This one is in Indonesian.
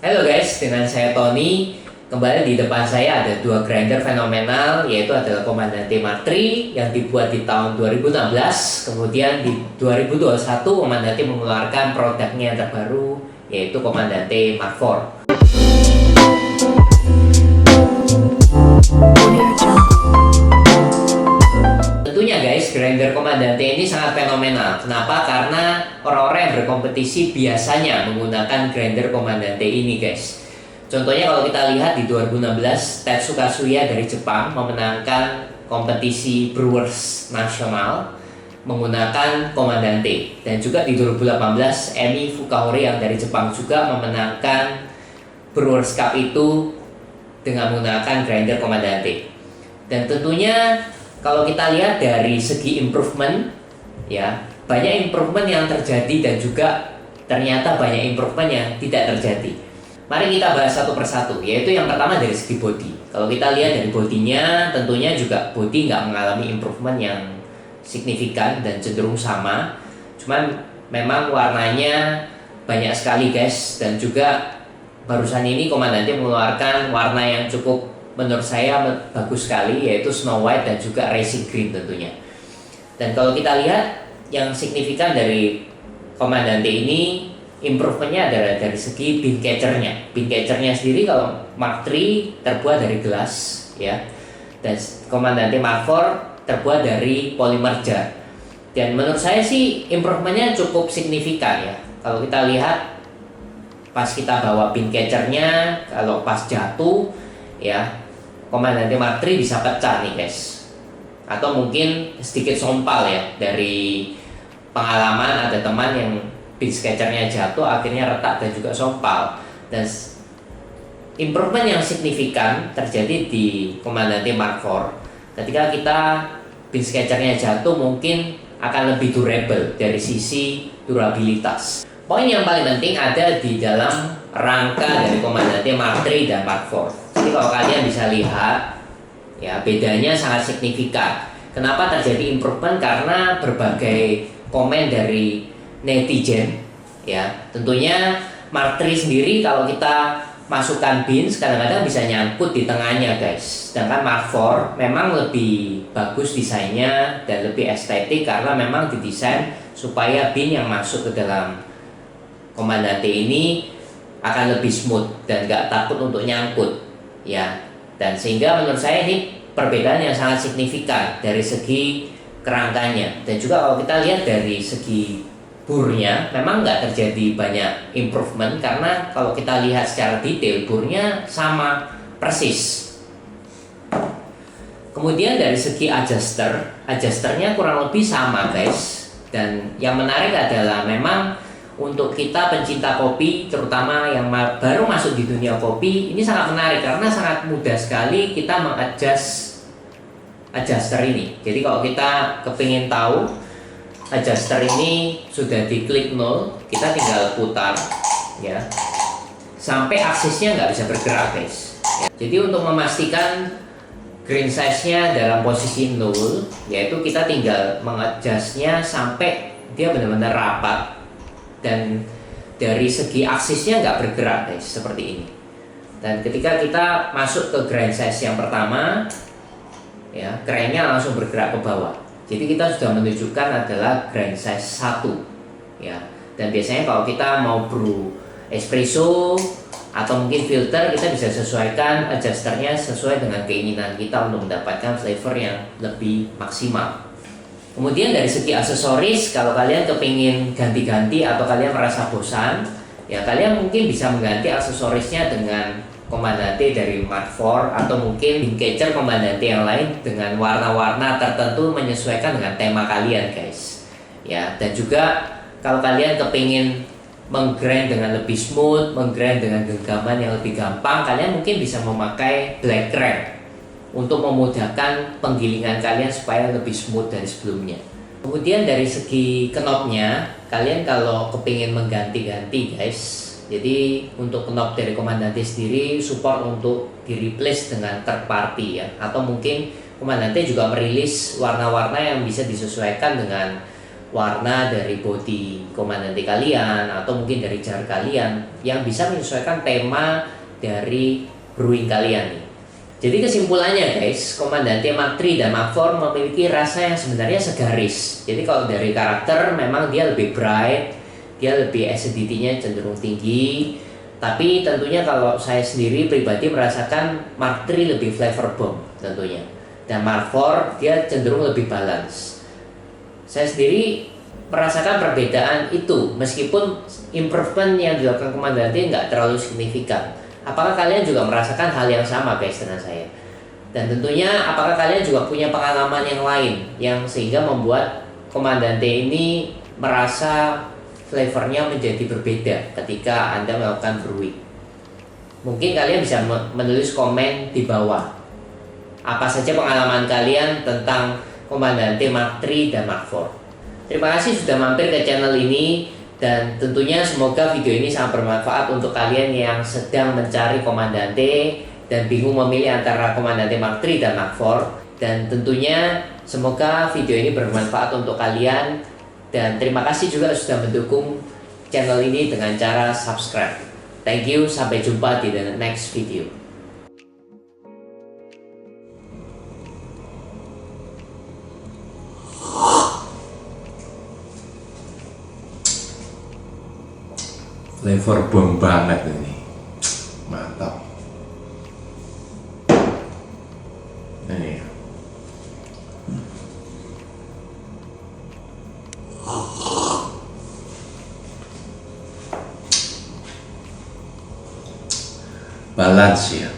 Halo guys, dengan saya Tony. Kembali di depan saya ada dua grinder fenomenal, yaitu adalah Comandante Mark III yang dibuat di tahun 2016. Kemudian di 2021 Comandante mengeluarkan produknya yang terbaru, yaitu Comandante Mark IV. Tentunya guys, grinder Comandante ini sangat fenomenal. Kenapa? Karena orang-orang yang berkompetisi biasanya menggunakan grinder Comandante ini guys. Contohnya kalau kita lihat di 2016, Tetsuya Kazuya dari Jepang memenangkan kompetisi Brewers Nasional menggunakan Comandante. Dan juga di 2018, Emi Fukaori yang dari Jepang juga memenangkan Brewers Cup itu dengan menggunakan grinder Comandante. Dan tentunya kalau kita lihat dari segi improvement, ya banyak improvement yang terjadi dan juga ternyata banyak improvement yang tidak terjadi. Mari kita bahas satu persatu, yaitu yang pertama dari segi body. Kalau kita lihat dari bodinya, tentunya juga body nggak mengalami improvement yang signifikan dan cenderung sama. Cuman memang warnanya banyak sekali guys, dan juga barusan ini Comandante mengeluarkan warna yang cukup menurut saya bagus sekali, yaitu Snow White dan juga Racing Green tentunya. Dan kalau kita lihat yang signifikan dari Comandante ini, improvementnya adalah dari segi bin catchernya. Bin catchernya sendiri kalau Mark III terbuat dari gelas, ya, dan Comandante Mark IV terbuat dari polymer jar. Dan menurut saya sih improvementnya cukup signifikan ya. Kalau kita lihat pas kita bawa bin catchernya, kalau pas jatuh, ya, Comandante Mark III bisa pecah nih guys. Atau mungkin sedikit sompal ya, dari pengalaman ada teman yang bin catchernya jatuh akhirnya retak dan juga sompal. Dan improvement yang signifikan terjadi di Comandante Mark IV. Ketika kita bin catchernya jatuh mungkin akan lebih durable dari sisi durabilitas. Poin yang paling penting ada di dalam rangka dari Comandante Mark III dan Mark IV. Jadi kalau kalian bisa lihat, ya bedanya sangat signifikan. Kenapa terjadi improvement? Karena berbagai komen dari netizen, ya tentunya Mark III sendiri kalau kita masukkan bins kadang-kadang bisa nyangkut di tengahnya guys. Sedangkan Mark IV memang lebih bagus desainnya dan lebih estetik karena memang didesain supaya bin yang masuk ke dalam Comandante ini akan lebih smooth dan gak takut untuk nyangkut, ya. Dan sehingga menurut saya ini perbedaan yang sangat signifikan dari segi kerangkanya. Dan juga kalau kita lihat dari segi burnya memang nggak terjadi banyak improvement karena kalau kita lihat secara detail burnya sama persis. Kemudian dari segi adjusternya kurang lebih sama guys. Dan yang menarik adalah memang untuk kita pencinta kopi, terutama yang baru masuk di dunia kopi, ini sangat menarik karena sangat mudah sekali kita mengadjust adjuster ini. Jadi kalau kita kepingin tahu adjuster ini sudah diklik 0, kita tinggal putar ya sampai aksesnya nggak bisa bergerak guys ya. Jadi untuk memastikan green size-nya dalam posisi 0, yaitu kita tinggal mengadjustnya sampai dia benar-benar rapat dan dari segi aksesnya nggak bergerak guys, seperti ini. Dan ketika kita masuk ke grind size yang pertama, ya kerennya langsung bergerak ke bawah. Jadi kita sudah menunjukkan adalah grind size 1 ya. Dan biasanya kalau kita mau brew espresso atau mungkin filter, kita bisa sesuaikan adjusternya sesuai dengan keinginan kita untuk mendapatkan flavor yang lebih maksimal. Kemudian dari segi aksesoris, kalau kalian kepingin ganti-ganti atau kalian merasa bosan, ya kalian mungkin bisa mengganti aksesorisnya dengan Comandante dari Mark IV atau mungkin bin catcher Comandante yang lain dengan warna-warna tertentu menyesuaikan dengan tema kalian guys. Ya, dan juga kalau kalian kepingin menggrind dengan lebih smooth, menggrind dengan genggaman yang lebih gampang, kalian mungkin bisa memakai black crank untuk memudahkan penggilingan kalian supaya lebih smooth dari sebelumnya. Kemudian dari segi knobnya, kalian kalau kepingin mengganti-ganti guys, jadi untuk knob dari Comandante sendiri support untuk di replace dengan third party ya, atau mungkin Comandante juga merilis warna-warna yang bisa disesuaikan dengan warna dari body komandante kalian atau mungkin dari jar kalian yang bisa menyesuaikan tema dari brewing kalian nih. Jadi kesimpulannya guys, Komandante Mark III dan Mark IV memiliki rasa yang sebenarnya segaris. Jadi kalau dari karakter memang dia lebih bright, dia lebih acidity-nya cenderung tinggi. Tapi tentunya kalau saya sendiri pribadi merasakan Mark III lebih flavor bomb tentunya. Dan Mark IV dia cenderung lebih balance. Saya sendiri merasakan perbedaan itu meskipun improvement yang dilakukan Komandante nggak terlalu signifikan. Apakah kalian juga merasakan hal yang sama guys dengan saya? Dan tentunya apakah kalian juga punya pengalaman yang lain yang sehingga membuat Komandante ini merasa flavornya menjadi berbeda ketika Anda melakukan brewing? Mungkin kalian bisa menulis komen di bawah. Apa saja pengalaman kalian tentang Komandante Mark III dan Mark IV? Terima kasih sudah mampir ke channel ini. Dan tentunya semoga video ini sangat bermanfaat untuk kalian yang sedang mencari Komandante dan bingung memilih antara Komandante Mark III dan Mark IV. Dan tentunya semoga video ini bermanfaat untuk kalian. Dan terima kasih juga sudah mendukung channel ini dengan cara subscribe. Thank you, sampai jumpa di the next video. Flavor bomb banget ini, mantap. Ini balance ya.